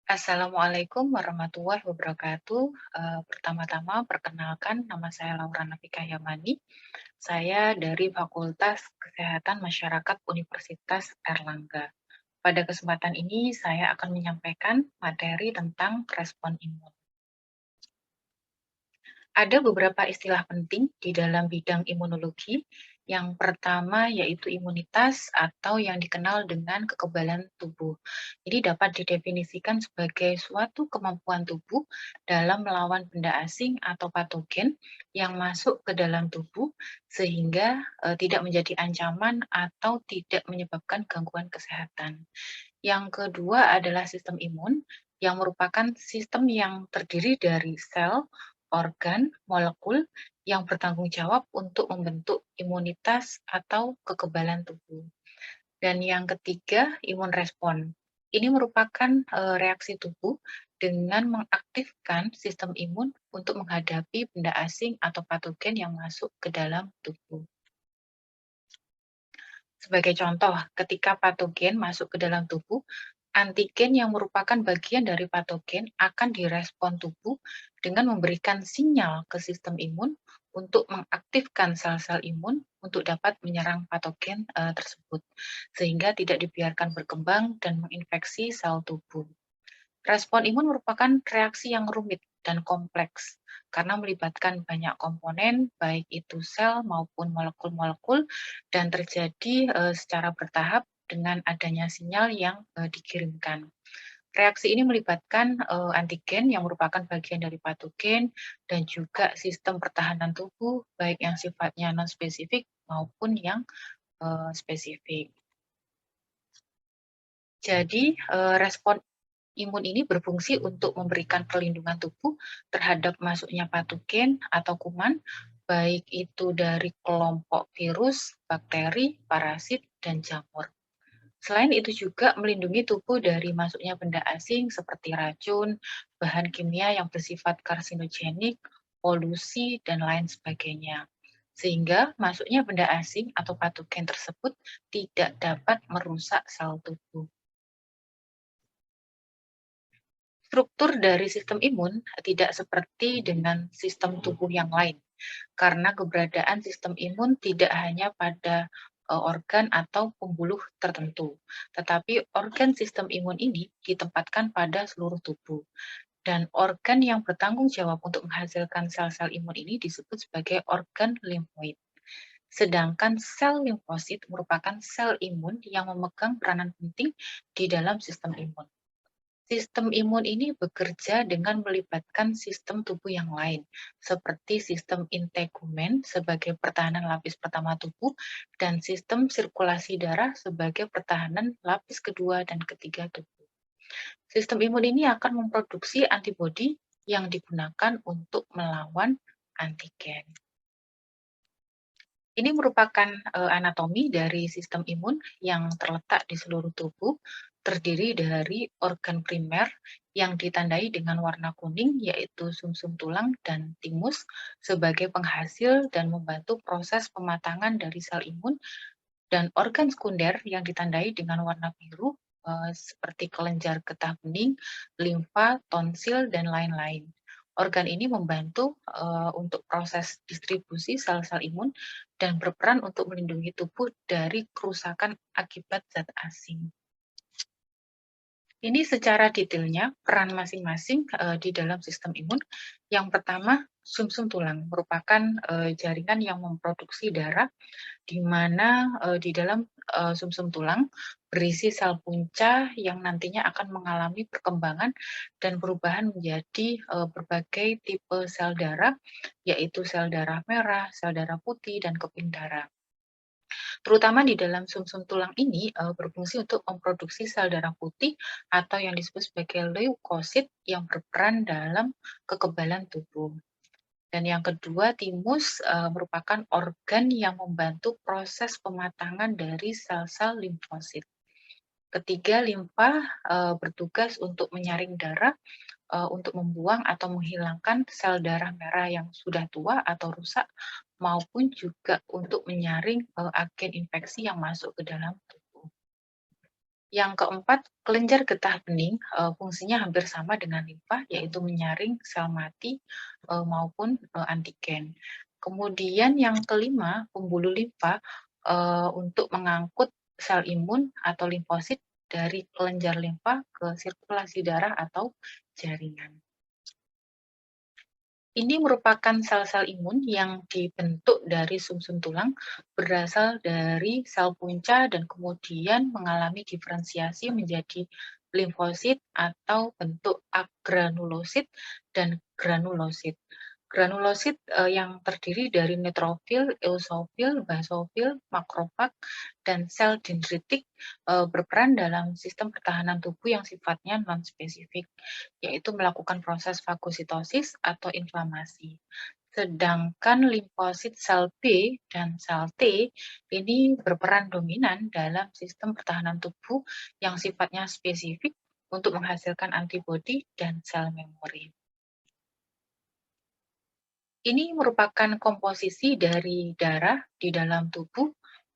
Assalamualaikum warahmatullahi wabarakatuh. Pertama-tama perkenalkan nama saya Laura Nafika Yamani. Saya dari Fakultas Kesehatan Masyarakat Universitas Erlangga. Pada kesempatan ini saya akan menyampaikan materi tentang respon imun. Ada beberapa istilah penting di dalam bidang imunologi. Yang pertama yaitu imunitas atau yang dikenal dengan kekebalan tubuh. Jadi dapat didefinisikan sebagai suatu kemampuan tubuh dalam melawan benda asing atau patogen yang masuk ke dalam tubuh sehingga tidak menjadi ancaman atau tidak menyebabkan gangguan kesehatan. Yang kedua adalah sistem imun yang merupakan sistem yang terdiri dari sel, organ, molekul yang bertanggung jawab untuk membentuk imunitas atau kekebalan tubuh. Dan yang ketiga, imun respon. Ini merupakan reaksi tubuh dengan mengaktifkan sistem imun untuk menghadapi benda asing atau patogen yang masuk ke dalam tubuh. Sebagai contoh, ketika patogen masuk ke dalam tubuh, antigen yang merupakan bagian dari patogen akan direspon tubuh dengan memberikan sinyal ke sistem imun untuk mengaktifkan sel-sel imun untuk dapat menyerang patogen tersebut, sehingga tidak dibiarkan berkembang dan menginfeksi sel tubuh. Respon imun merupakan reaksi yang rumit dan kompleks karena melibatkan banyak komponen, baik itu sel maupun molekul-molekul, dan terjadi secara bertahap dengan adanya sinyal yang dikirimkan. Reaksi ini melibatkan antigen yang merupakan bagian dari patogen dan juga sistem pertahanan tubuh, baik yang sifatnya non-spesifik maupun yang spesifik. Jadi, respon imun ini berfungsi untuk memberikan perlindungan tubuh terhadap masuknya patogen atau kuman, baik itu dari kelompok virus, bakteri, parasit, dan jamur. Selain itu juga melindungi tubuh dari masuknya benda asing seperti racun, bahan kimia yang bersifat karsinogenik, polusi, dan lain sebagainya. Sehingga masuknya benda asing atau patogen tersebut tidak dapat merusak sel tubuh. Struktur dari sistem imun tidak seperti dengan sistem tubuh yang lain, karena keberadaan sistem imun tidak hanya pada organ atau pembuluh tertentu, tetapi organ sistem imun ini ditempatkan pada seluruh tubuh. Dan organ yang bertanggung jawab untuk menghasilkan sel-sel imun ini disebut sebagai organ limfoid. Sedangkan sel limfosit merupakan sel imun yang memegang peranan penting di dalam sistem imun. Sistem imun ini bekerja dengan melibatkan sistem tubuh yang lain, seperti sistem integumen sebagai pertahanan lapis pertama tubuh dan sistem sirkulasi darah sebagai pertahanan lapis kedua dan ketiga tubuh. Sistem imun ini akan memproduksi antibodi yang digunakan untuk melawan antigen. Ini merupakan anatomi dari sistem imun yang terletak di seluruh tubuh, terdiri dari organ primer yang ditandai dengan warna kuning, yaitu sumsum tulang dan timus, sebagai penghasil dan membantu proses pematangan dari sel imun, dan organ sekunder yang ditandai dengan warna biru, seperti kelenjar getah bening, limfa, tonsil, dan lain-lain. Organ ini membantu untuk proses distribusi sel-sel imun dan berperan untuk melindungi tubuh dari kerusakan akibat zat asing. Ini secara detailnya peran masing-masing di dalam sistem imun. Yang pertama, sumsum tulang merupakan jaringan yang memproduksi darah, di mana di dalam sumsum tulang berisi sel punca yang nantinya akan mengalami perkembangan dan perubahan menjadi berbagai tipe sel darah, yaitu sel darah merah, sel darah putih, dan keping darah. Terutama di dalam sumsum tulang ini berfungsi untuk memproduksi sel darah putih atau yang disebut sebagai leukosit yang berperan dalam kekebalan tubuh. Dan yang kedua, timus merupakan organ yang membantu proses pematangan dari sel-sel limfosit. Ketiga, limfa bertugas untuk menyaring darah, untuk membuang atau menghilangkan sel darah merah yang sudah tua atau rusak, maupun juga untuk menyaring agen infeksi yang masuk ke dalam tubuh. Yang keempat, kelenjar getah bening, fungsinya hampir sama dengan limfa, yaitu menyaring sel mati, maupun, antigen. Kemudian yang kelima, pembuluh limfa, untuk mengangkut sel imun atau limfosit dari kelenjar limfa ke sirkulasi darah atau jaringan. Ini merupakan sel-sel imun yang dibentuk dari sumsum tulang, berasal dari sel punca dan kemudian mengalami diferensiasi menjadi limfosit atau bentuk agranulosit dan granulosit. Granulosit, yang terdiri dari neutrofil, eosofil, basofil, makrofag, dan sel dendritik, berperan dalam sistem pertahanan tubuh yang sifatnya nonspesifik, yaitu melakukan proses fagositosis atau inflamasi. Sedangkan limfosit sel B dan sel T ini berperan dominan dalam sistem pertahanan tubuh yang sifatnya spesifik untuk menghasilkan antibodi dan sel memori. Ini merupakan komposisi dari darah di dalam tubuh.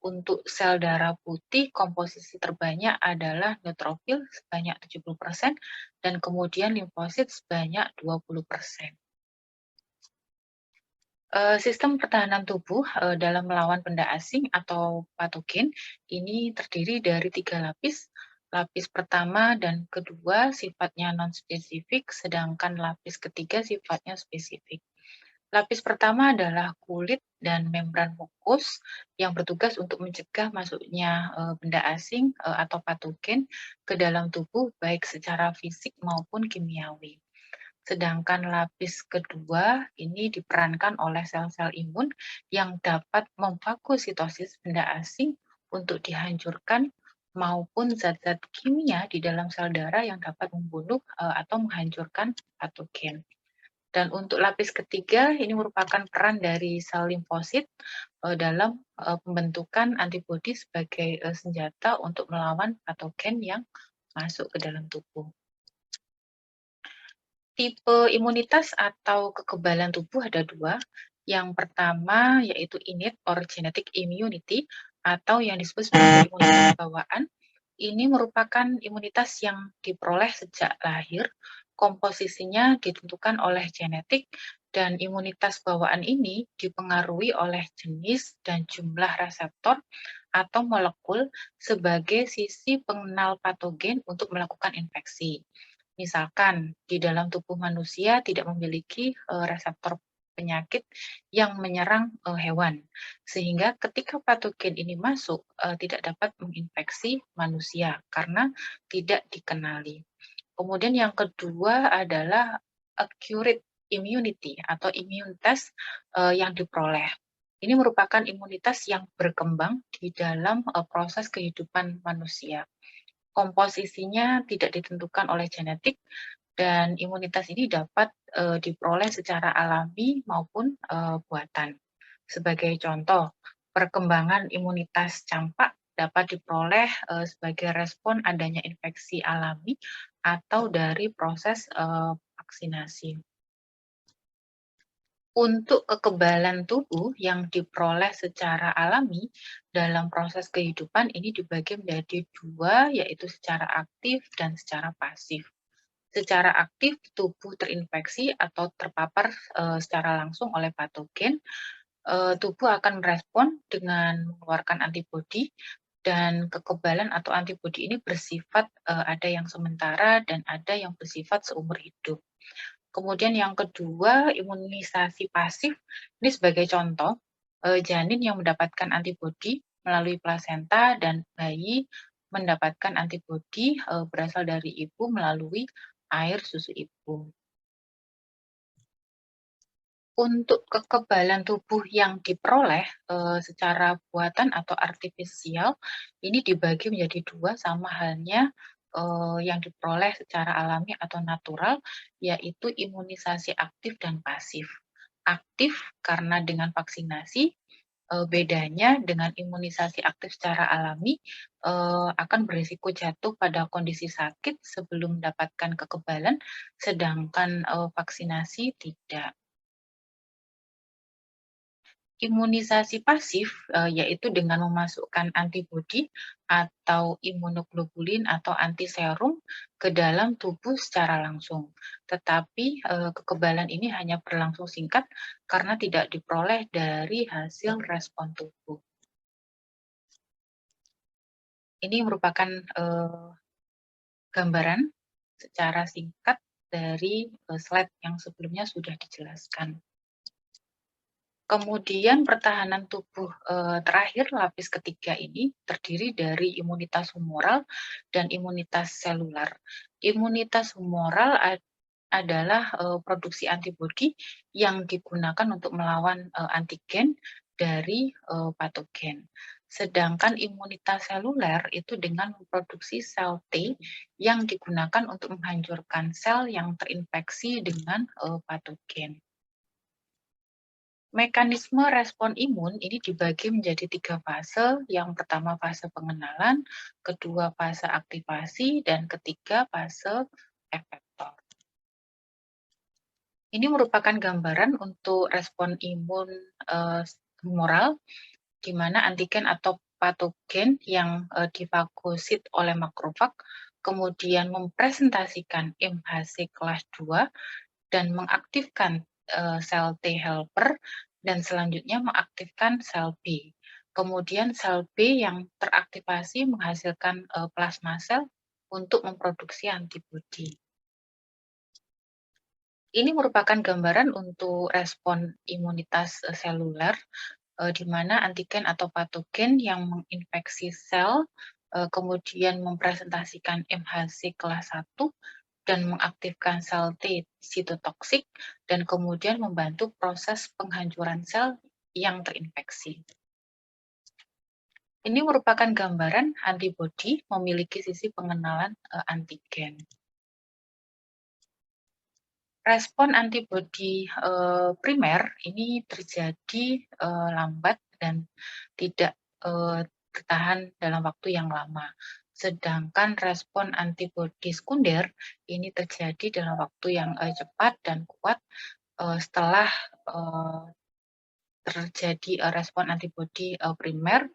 Untuk sel darah putih, komposisi terbanyak adalah neutrofil sebanyak 70% dan kemudian limfosit sebanyak 20%. Sistem pertahanan tubuh, dalam melawan benda asing atau patogen ini terdiri dari 3 lapis. Lapis pertama dan kedua sifatnya non-spesifik, sedangkan lapis ketiga sifatnya spesifik. Lapis pertama adalah kulit dan membran mukus yang bertugas untuk mencegah masuknya, benda asing, atau patogen ke dalam tubuh baik secara fisik maupun kimiawi. Sedangkan lapis kedua ini diperankan oleh sel-sel imun yang dapat memfagositosis benda asing untuk dihancurkan maupun zat-zat kimia di dalam sel darah yang dapat membunuh, atau menghancurkan patogen. Dan untuk lapis ketiga, ini merupakan peran dari sel limfosit, dalam, pembentukan antibodi sebagai, senjata untuk melawan patogen yang masuk ke dalam tubuh. Tipe imunitas atau kekebalan tubuh ada 2. Yang pertama yaitu innate or genetic immunity atau yang disebut sebagai imunitas bawaan. Ini merupakan imunitas yang diperoleh sejak lahir, komposisinya ditentukan oleh genetik, dan imunitas bawaan ini dipengaruhi oleh jenis dan jumlah reseptor atau molekul sebagai sisi pengenal patogen untuk melakukan infeksi. Misalkan di dalam tubuh manusia tidak memiliki reseptor penyakit yang menyerang hewan, sehingga ketika patogen ini masuk tidak dapat menginfeksi manusia karena tidak dikenali. Kemudian yang kedua adalah accurate immunity atau imunitas yang diperoleh. Ini merupakan imunitas yang berkembang di dalam proses kehidupan manusia. Komposisinya tidak ditentukan oleh genetik dan imunitas ini dapat, diperoleh secara alami maupun, buatan. Sebagai contoh, perkembangan imunitas campak dapat diperoleh, sebagai respon adanya infeksi alami atau dari proses, vaksinasi. Untuk kekebalan tubuh yang diperoleh secara alami dalam proses kehidupan ini dibagi menjadi 2, yaitu secara aktif dan secara pasif. Secara aktif, tubuh terinfeksi atau terpapar, secara langsung oleh patogen, tubuh akan merespon dengan mengeluarkan antibodi dan kekebalan atau antibodi ini bersifat, ada yang sementara dan ada yang bersifat seumur hidup. Kemudian yang kedua, imunisasi pasif. Ini sebagai contoh, janin yang mendapatkan antibodi melalui plasenta dan bayi mendapatkan antibodi, berasal dari ibu melalui air susu ibu. Untuk kekebalan tubuh yang diperoleh, secara buatan atau artifisial, ini dibagi menjadi 2 sama halnya, yang diperoleh secara alami atau natural, yaitu imunisasi aktif dan pasif. Aktif karena dengan vaksinasi, bedanya dengan imunisasi aktif secara alami, akan berisiko jatuh pada kondisi sakit sebelum mendapatkan kekebalan, sedangkan, vaksinasi tidak. Imunisasi pasif, yaitu dengan memasukkan antibodi atau imunoglobulin atau antiserum ke dalam tubuh secara langsung. Tetapi, kekebalan ini hanya berlangsung singkat karena tidak diperoleh dari hasil respon tubuh. Ini merupakan, gambaran secara singkat dari, slide yang sebelumnya sudah dijelaskan. Kemudian pertahanan tubuh, terakhir lapis ketiga ini terdiri dari imunitas humoral dan imunitas selular. Imunitas humoral adalah, produksi antibodi yang digunakan untuk melawan, antigen dari, patogen. Sedangkan imunitas seluler itu dengan memproduksi sel T yang digunakan untuk menghancurkan sel yang terinfeksi dengan, patogen. Mekanisme respon imun ini dibagi menjadi 3 fase. Yang pertama fase pengenalan, kedua fase aktivasi, dan ketiga fase efektor. Ini merupakan gambaran untuk respon imun humoral, di mana antigen atau patogen yang difagosit oleh makrofag kemudian mempresentasikan MHC kelas 2 dan mengaktifkan sel T helper dan selanjutnya mengaktifkan sel B. Kemudian sel B yang teraktivasi menghasilkan plasma sel untuk memproduksi antibodi. Ini merupakan gambaran untuk respon imunitas seluler, di mana antigen atau patogen yang menginfeksi sel, kemudian mempresentasikan MHC kelas 1 dan mengaktifkan sel T sitotoksik dan kemudian membantu proses penghancuran sel yang terinfeksi. Ini merupakan gambaran antibodi memiliki sisi pengenalan antigen. Respon antibodi primer ini terjadi lambat dan tidak bertahan dalam waktu yang lama. Sedangkan respon antibodi sekunder ini terjadi dalam waktu yang cepat dan kuat setelah terjadi respon antibodi primer,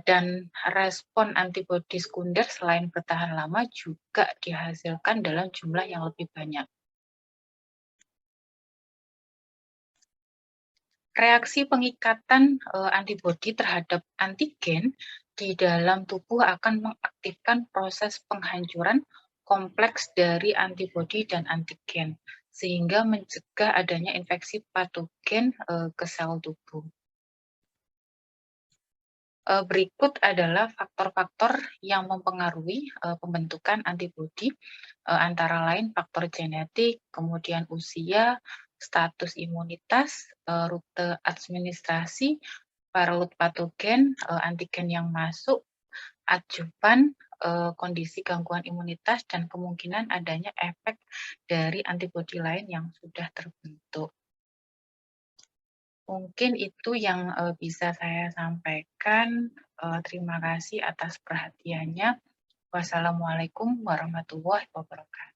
dan respon antibodi sekunder selain bertahan lama juga dihasilkan dalam jumlah yang lebih banyak. Reaksi pengikatan antibodi terhadap antigen di dalam tubuh akan mengaktifkan proses penghancuran kompleks dari antibodi dan antigen, sehingga mencegah adanya infeksi patogen ke sel tubuh. Berikut adalah faktor-faktor yang mempengaruhi pembentukan antibodi, antara lain faktor genetik, kemudian usia, status imunitas, rute administrasi, paralel patogen, antigen yang masuk, adjuvan, kondisi gangguan imunitas, dan kemungkinan adanya efek dari antibodi lain yang sudah terbentuk. Mungkin itu yang bisa saya sampaikan. Terima kasih atas perhatiannya. Wassalamualaikum warahmatullahi wabarakatuh.